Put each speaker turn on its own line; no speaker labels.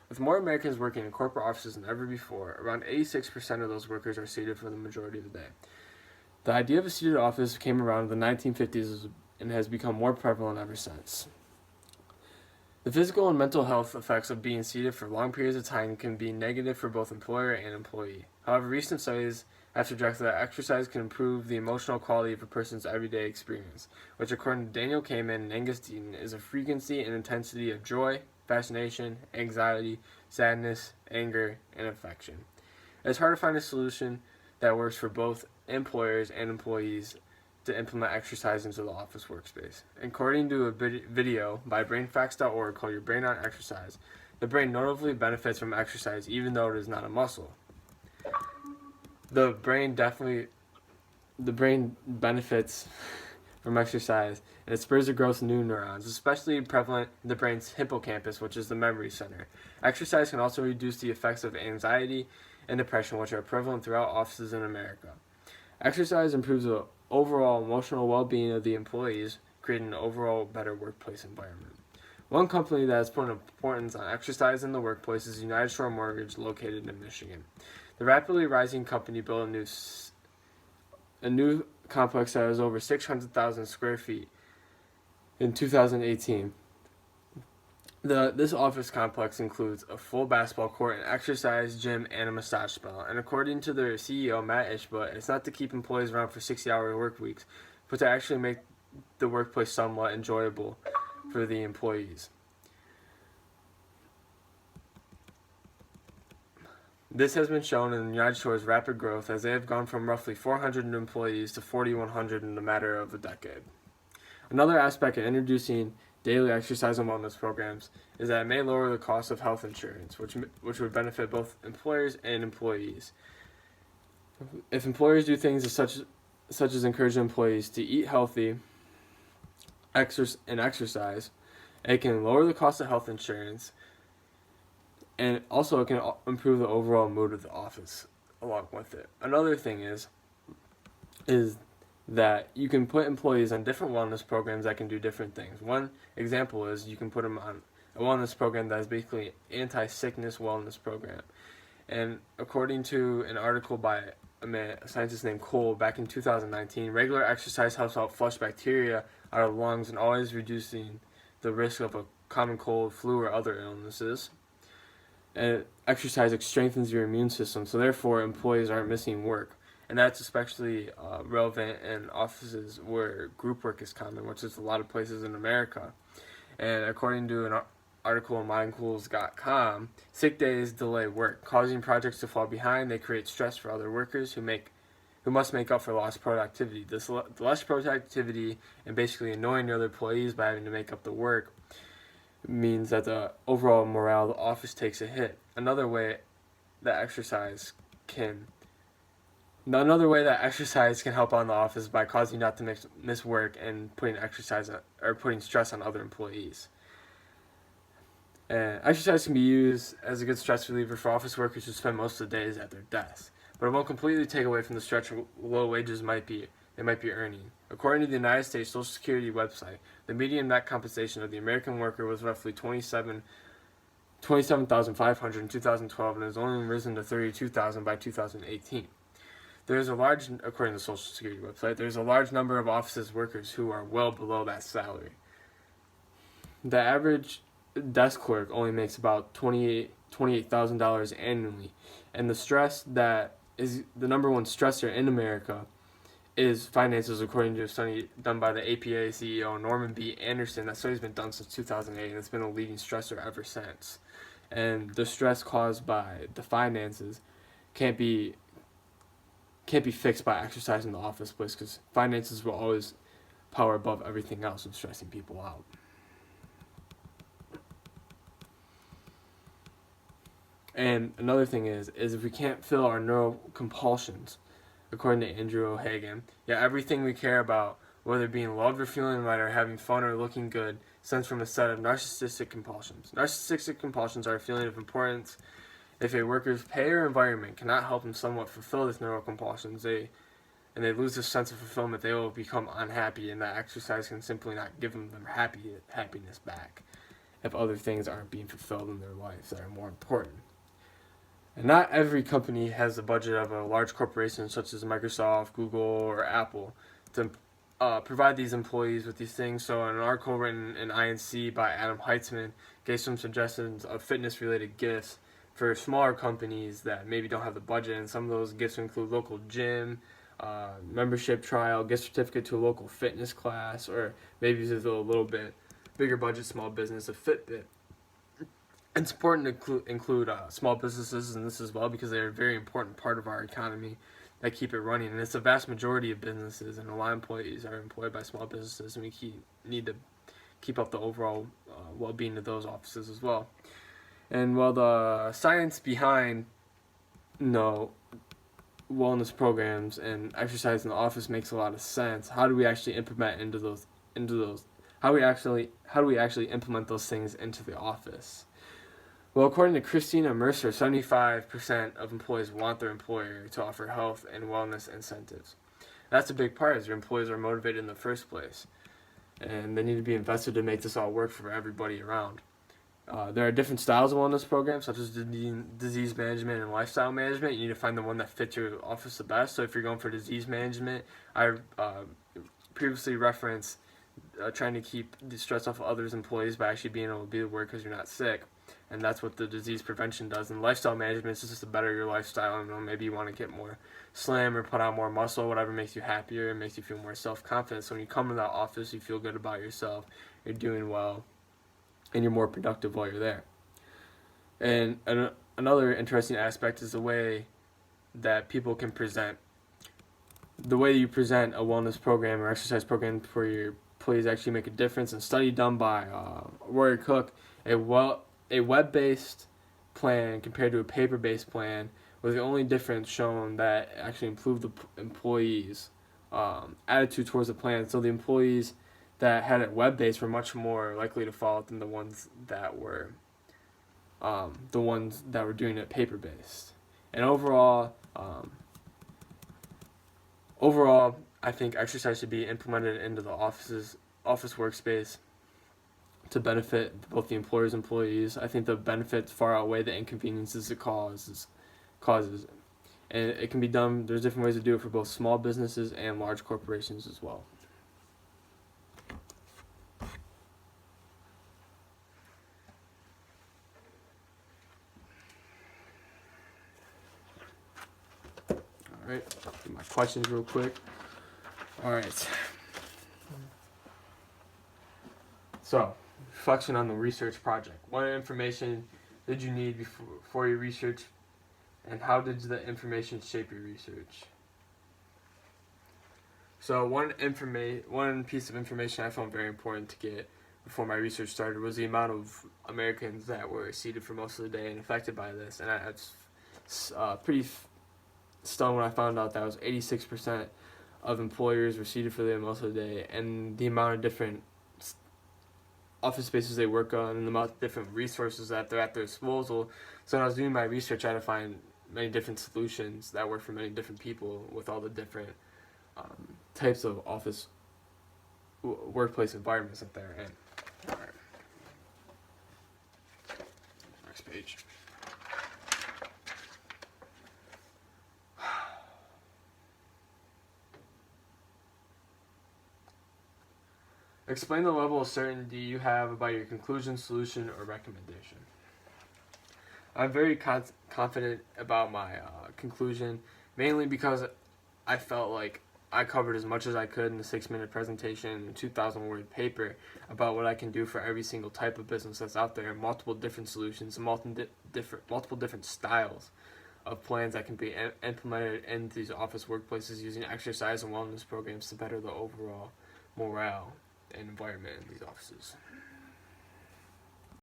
With more Americans working in corporate offices than ever before, around 86% of those workers are seated for the majority of the day. The idea of a seated office came around in the 1950s and has become more prevalent ever since. The physical and mental health effects of being seated for long periods of time can be negative for both employer and employee. However, recent studies have suggested that exercise can improve the emotional quality of a person's everyday experience, which, according to Daniel Kahneman and Angus Deaton, is a frequency and intensity of joy, fascination, anxiety, sadness, anger, and affection. It's hard to find a solution that works for both employers and employees to implement exercise into the office workspace. According to a video by brainfacts.org called Your Brain on Exercise, the brain notably benefits from exercise even though it is not a muscle. The brain benefits from exercise, and it spurs the growth of new neurons, especially prevalent in the brain's hippocampus, which is the memory center. Exercise can also reduce the effects of anxiety and depression, which are prevalent throughout offices in America. Exercise improves the overall emotional well-being of the employees, creating an overall better workplace environment. One company that has put an importance on exercise in the workplace is United Shore Mortgage, located in Michigan. The rapidly rising company built a new complex that is over 600,000 square feet in 2018. This office complex includes a full basketball court, an exercise gym, and a massage spa. And according to their CEO, Matt Ishba, it's not to keep employees around for 60-hour work weeks, but to actually make the workplace somewhat enjoyable for the employees. This has been shown in United Shore's rapid growth, as they have gone from roughly 400 employees to 4,100 in a matter of a decade. Another aspect of introducing daily exercise and wellness programs is that it may lower the cost of health insurance, which would benefit both employers and employees. If employers do things such as encourage employees to eat healthy and exercise, it can lower the cost of health insurance, and also it can improve the overall mood of the office along with it. Another thing is that you can put employees on different wellness programs that can do different things. One example is you can put them on a wellness program that is basically an anti-sickness wellness program. And according to an article by a scientist named Cole back in 2019, regular exercise helps help flush bacteria out of the lungs and always reducing the risk of a common cold, flu, or other illnesses. And exercise strengthens your immune system, so therefore employees aren't missing work. And that's especially relevant in offices where group work is common, which is a lot of places in America. And according to an article on mindcools.com, sick days delay work, causing projects to fall behind. They create stress for other workers who must make up for lost productivity. This less productivity and basically annoying the other employees by having to make up the work means that the overall morale of the office takes a hit. Another way that exercise can help on the office by causing you not to miss work and putting stress on other employees. And exercise can be used as a good stress reliever for office workers who spend most of the days at their desks, but it won't completely take away from the stress low wages they might be earning. According to the United States Social Security website, the median net compensation of the American worker was roughly $27,500 in 2012 and has only risen to $32,000 by 2018. According to the Social Security website, there's a large number of offices workers who are well below that salary. The average desk clerk only makes about $28,000 annually, and the stress that is the number one stressor in America is finances, according to a study done by the APA CEO Norman B. Anderson. That study's been done since 2008, and it's been a leading stressor ever since. And the stress caused by the finances can't be fixed by exercise in the office place, because finances will always power above everything else and stressing people out. And another thing is if we can't fill our neural compulsions, according to Andrew O'Hagan, everything we care about, whether being loved or feeling right or having fun or looking good, stems from a set of narcissistic compulsions. Narcissistic compulsions are a feeling of importance. If a worker's pay or environment cannot help them somewhat fulfill this neural compulsions, they lose this sense of fulfillment, they will become unhappy, and that exercise can simply not give them their happiness back. if other things aren't being fulfilled in their lives that are more important. And not every company has the budget of a large corporation such as Microsoft, Google, or Apple to provide these employees with these things. So, an article written in INC by Adam Heitzman gave some suggestions of fitness-related gifts for smaller companies that maybe don't have the budget. And some of those gifts include local gym, membership trial, gift certificate to a local fitness class, or maybe just a little bit bigger budget small business, a Fitbit. It's important to include small businesses in this as well because they're a very important part of our economy that keep it running. And it's a vast majority of businesses, and a lot of employees are employed by small businesses, and we need to keep up the overall well-being of those offices as well. And while the science behind wellness programs and exercise in the office makes a lot of sense, how do we actually implement how do we actually implement those things into the office? Well, according to Christina Mercer, 75% of employees want their employer to offer health and wellness incentives. That's a big part, as your employees are motivated in the first place, and they need to be invested to make this all work for everybody around. There are different styles of wellness programs, such as disease management and lifestyle management. You need to find the one that fits your office the best. So if you're going for disease management, I previously referenced trying to keep the stress off of others' employees by actually being able to be at work because you're not sick. And that's what the disease prevention does. And lifestyle management is just to better your lifestyle. Maybe you want to get more slim or put on more muscle, whatever makes you happier and makes you feel more self-confident. So when you come to that office, you feel good about yourself, you're doing well, and you're more productive while you're there. And another interesting aspect is the way that people can present. The way you present a wellness program or exercise program for your employees actually make a difference. And a study done by Rory Cook, a web-based plan compared to a paper-based plan was the only difference shown that actually improved the employees' attitude towards the plan. So the employees that had it web-based were much more likely to follow it than the ones that were doing it paper-based. And overall, I think exercise should be implemented into the office workspace to benefit both the employers and employees. I think the benefits far outweigh the inconveniences it causes. And it can be done, there's different ways to do it for both small businesses and large corporations as well. Alright, do my questions real quick. Alright. So, reflection on the research project. What information did you need for your research, and how did the information shape your research? So one piece of information I found very important to get before my research started was the amount of Americans that were seated for most of the day and affected by this. And I was pretty stunned when I found out that was 86% of employers were seated for them most of the day, and the amount of different office spaces they work on and the amount of different resources that they're at their disposal. So when I was doing my research, I had to find many different solutions that work for many different people with all the different types of office workplace environments that they're in. All right. Next page. Explain the level of certainty you have about your conclusion, solution, or recommendation. I'm very confident about my conclusion, mainly because I felt like I covered as much as I could in the 6-minute presentation and 2,000-word paper about what I can do for every single type of business that's out there, multiple different solutions, multiple different styles of plans that can be implemented in these office workplaces using exercise and wellness programs to better the overall morale and environment in these offices.